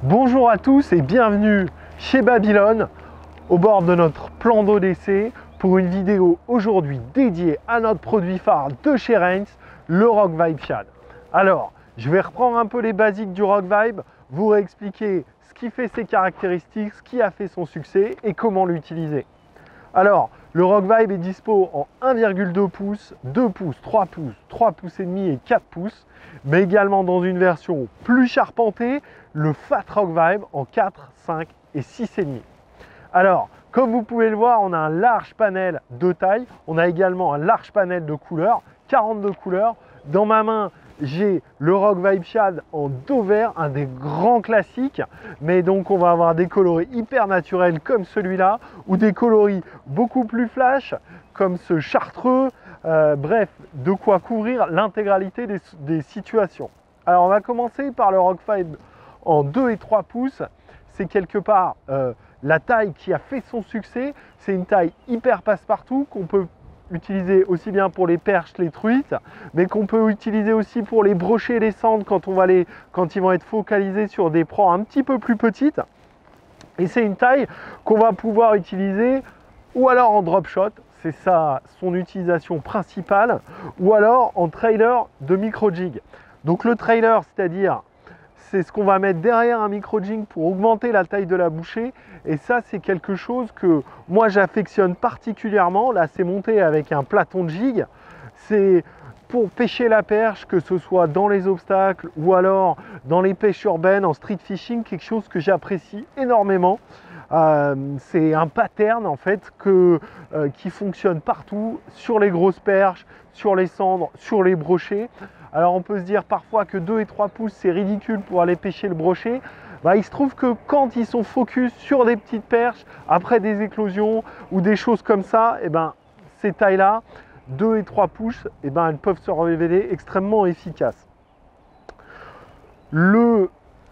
Bonjour à tous et bienvenue chez Babylone au bord de notre plan d'eau d'essai pour une vidéo aujourd'hui dédiée à notre produit phare de chez Reigns, le Rock Vibe Shad. Alors, je vais reprendre un peu les basiques du Rock Vibe, vous réexpliquer ce qui fait ses caractéristiques, ce qui a fait son succès et comment l'utiliser. Alors, le Rock Vibe est dispo en 1,2 pouces, 2 pouces, 3 pouces, 3 pouces et demi et 4 pouces, mais également dans une version plus charpentée, le Fat Rock Vibe en 4, 5 et 6 et demi. Alors, comme vous pouvez le voir, on a un large panel de taille, on a également un large panel de couleurs, 42 couleurs. Dans ma main, j'ai le Rock Vibe Shad en dos vert, un des grands classiques, mais donc on va avoir des coloris hyper naturels comme celui-là, ou des coloris beaucoup plus flash, comme ce chartreux, bref, de quoi couvrir l'intégralité des situations. Alors on va commencer par le Rock Vibe en 2 et 3 pouces, c'est quelque part la taille qui a fait son succès, c'est une taille hyper passe-partout qu'on peut utiliser aussi bien pour les perches, les truites, mais qu'on peut utiliser aussi pour les brochets et les cendres quand ils vont être focalisés sur des proies un petit peu plus petites. Et c'est une taille qu'on va pouvoir utiliser ou alors en drop shot, c'est ça son utilisation principale, ou alors en trailer de micro jig. Donc le trailer, c'est-à-dire c'est ce qu'on va mettre derrière un micro jig pour augmenter la taille de la bouchée. Et ça, c'est quelque chose que moi j'affectionne particulièrement. Là, c'est monté avec un platon de jig. C'est pour pêcher la perche, que ce soit dans les obstacles ou alors dans les pêches urbaines, en street fishing, quelque chose que j'apprécie énormément. C'est un pattern en fait qui fonctionne partout, sur les grosses perches, sur les cendres, sur les brochets. Alors on peut se dire parfois que 2 et 3 pouces c'est ridicule pour aller pêcher le brochet. Il se trouve que quand ils sont focus sur des petites perches, après des éclosions ou des choses comme ça, ces tailles-là, 2 et 3 pouces, elles peuvent se révéler extrêmement efficaces. Le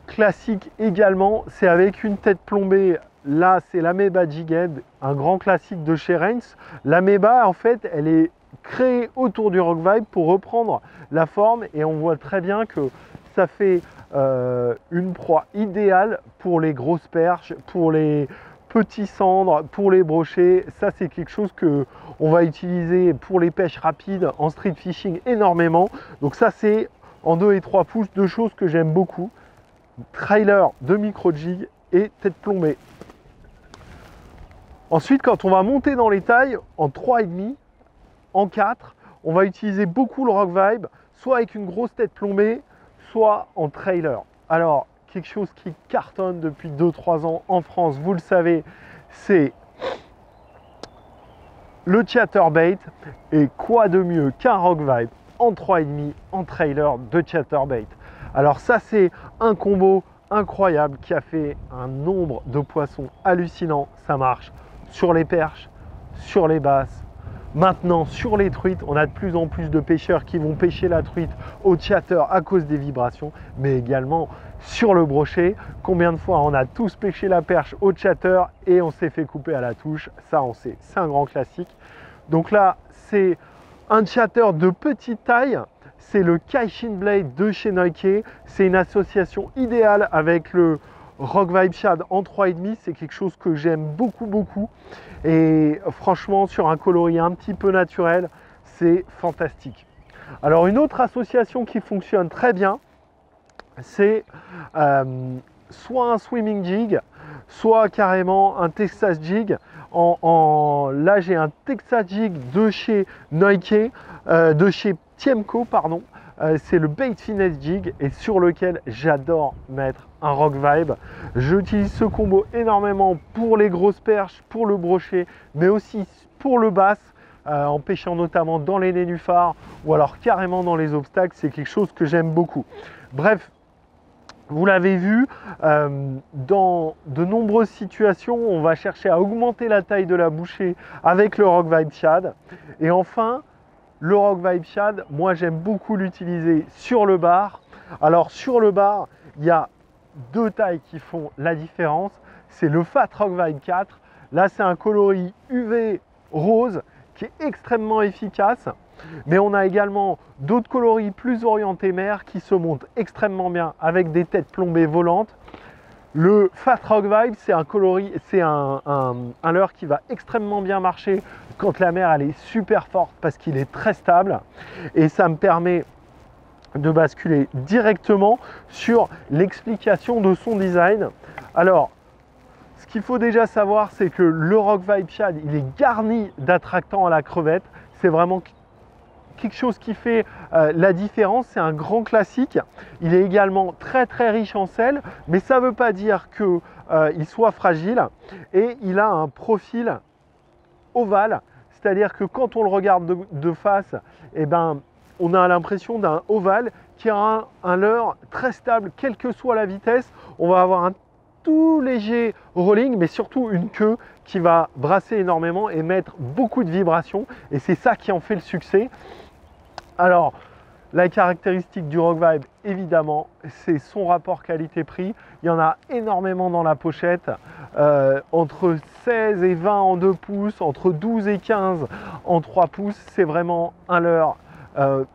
classique également, c'est avec une tête plombée. Là, c'est l'Ameba Jig Head, un grand classique de chez Reigns. L'Ameba, en fait, elle est créée autour du Rock Vibe pour reprendre la forme et on voit très bien que ça fait une proie idéale pour les grosses perches, pour les petits cendres, pour les brochets. Ça, c'est quelque chose que on va utiliser pour les pêches rapides en street fishing énormément. Donc ça, c'est en 2 et 3 pouces, deux choses que j'aime beaucoup. Trailer de micro jig et tête plombée. Ensuite, quand on va monter dans les tailles en 3,5, en 4, on va utiliser beaucoup le Rock Vibe, soit avec une grosse tête plombée, soit en trailer. Alors, quelque chose qui cartonne depuis 2-3 ans en France, vous le savez, c'est le chatterbait. Et quoi de mieux qu'un Rock Vibe en 3,5 en trailer de chatterbait. Alors ça, c'est un combo incroyable qui a fait un nombre de poissons hallucinant. Ça marche sur les perches, sur les basses. Maintenant, sur les truites, on a de plus en plus de pêcheurs qui vont pêcher la truite au chatter à cause des vibrations, mais également sur le brochet. Combien de fois on a tous pêché la perche au chatter et on s'est fait couper à la touche? Ça, on sait, c'est un grand classique. Donc là, c'est un chatter de petite taille. C'est le Kaishin Blade de chez Nike. C'est une association idéale avec le Rock Vibe Shad en 3,5, c'est quelque chose que j'aime beaucoup et franchement sur un coloris un petit peu naturel, c'est fantastique. Alors une autre association qui fonctionne très bien, c'est soit un swimming jig, soit carrément un Texas jig. Là j'ai un Texas jig de chez Nike, de chez Tiemco pardon. C'est le Bait Finesse Jig et sur lequel j'adore mettre un Rock Vibe. J'utilise ce combo énormément pour les grosses perches, pour le brochet, mais aussi pour le bass, en pêchant notamment dans les nénuphars ou alors carrément dans les obstacles. C'est quelque chose que j'aime beaucoup. Bref, vous l'avez vu, dans de nombreuses situations, on va chercher à augmenter la taille de la bouchée avec le Rock Vibe Shad. Et enfin, le Rock Vibe Shad, moi j'aime beaucoup l'utiliser sur le bar. Alors sur le bar, il y a deux tailles qui font la différence. C'est le Fat Rock Vibe 4. Là c'est un coloris UV rose qui est extrêmement efficace. Mais on a également d'autres coloris plus orientés mer qui se montent extrêmement bien avec des têtes plombées volantes. Le Fat Rock Vibe, c'est un leurre qui va extrêmement bien marcher quand la mer elle est super forte parce qu'il est très stable et ça me permet de basculer directement sur l'explication de son design. Alors, ce qu'il faut déjà savoir, c'est que le Rock Vibe Shad, il est garni d'attractants à la crevette. C'est vraiment quelque chose qui fait la différence. C'est un grand classique. Il est également très très riche en sel, mais ça ne veut pas dire qu'il soit fragile. Et il a un profil ovale, c'est-à-dire que quand on le regarde de face, eh ben, on a l'impression d'un ovale qui a un leurre très stable, quelle que soit la vitesse. On va avoir un tout léger rolling, mais surtout une queue qui va brasser énormément et mettre beaucoup de vibrations. Et c'est ça qui en fait le succès. Alors, la caractéristique du Rock Vibe, évidemment, c'est son rapport qualité-prix. Il y en a énormément dans la pochette, entre 16 et 20 en 2 pouces, entre 12 et 15 en 3 pouces. C'est vraiment un leurre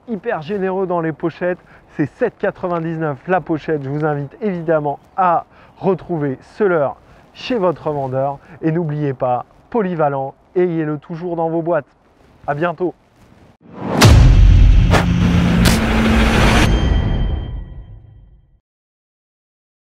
hyper généreux dans les pochettes. C'est 7,99 la pochette. Je vous invite évidemment à retrouver ce leurre chez votre vendeur. Et n'oubliez pas, polyvalent, ayez-le toujours dans vos boîtes. À bientôt.